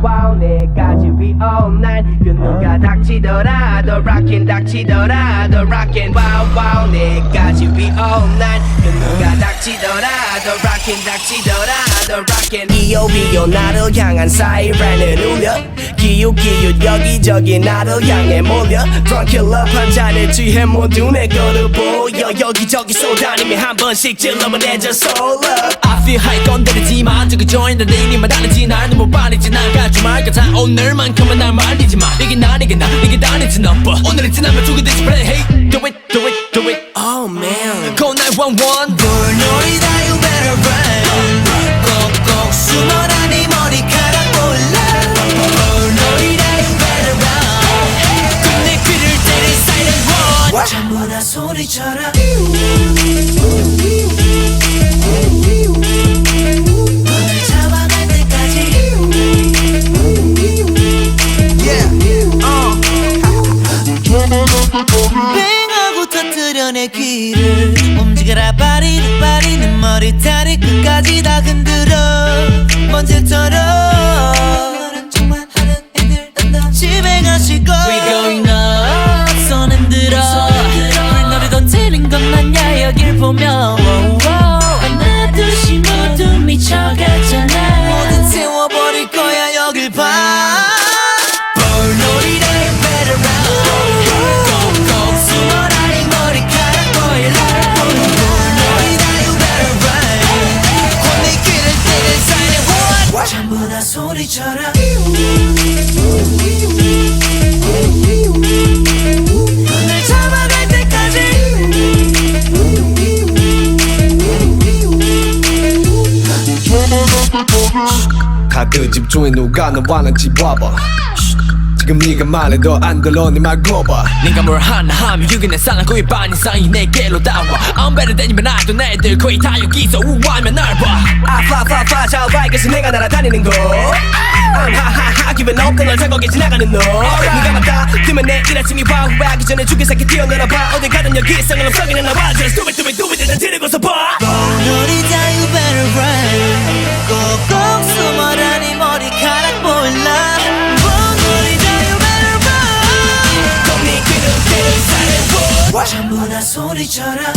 wow 내까지 be all night 그 누가 닥치더라도 rockin' 닥치더라도 rockin' wow wow 내까지 be all night 그 누가 닥치더라도 rockin' 닥치더라도 rockin' 비오 나를 향한 사이렌을 울려 기웃기웃 여기저기 나를 향해 몰려 Drunk in love 한 잔에 취해 모두 내 거를 보여 여기저기 쏟아내며 한 번씩 찔러면 내저 soul up I feel high 건드리지마 저기 joined 내 이름만 다르지 나는 못 바리지 나가지 말까 다 오늘만큼은 날 말리지 마 이게 나 이게 다르지 너 오늘은 지나면 죽이듯이 play Hey do it do it do it Oh man Call 911 불놀이다 you better run 꼭꼭 숨어라 네 머리카락 몰라 불놀이다 you better run 끝내 귀를 때린 silent one 전부 다 소리쳐라 널 잡아갈 때까지 뱅하고 터뜨려 내 귀를 움직여라 빠리는 빠리는 머리털이 끝까지 다 흔들어 먼지처럼 너는 정말 하는 애들 난다 집에 가시고 We going up 손 흔들어 불놀이도 틀린 건 아냐 여길 보면 하나 둘씩 모두 미쳐갔잖아 모두 태워버릴 거야 여길 봐 불놀이다 you better run 꼭꼭 숨어라 네 머리카락 보일라 불놀이다 you better run 혼내 귀를 때린 silent one 전부 다 소리쳐라 날 잡아갈 때까지 가득 집중해 누가 너와 난집 와봐 지금 네가 말해도 안 들어 네 말 거봐 네가 뭘 하나 하면 여기 내 사랑 거의 반 이상이 내게로 나와 I'm better than you 나도 애들 거의 다 여기서 우아하면 날봐 아파파파 저 밝아서 내가 날아다니는 곳 I'm 하하하 기분 없던 널 잡고 지나가는 너 네가 맞다 뜨면 내일 아침이 와후하기 전에 죽일 새끼 뛰어내려봐 어딜 가든 여기 있어는 없어기는 나와 Just do it do it do it 일단 지르고서 봐 불놀이다 you better run 꼭꼭 숨어라 네 머리카락 보일라 불놀이다 you better run 네 귀를 때린 silent one 전부 다 소리쳐라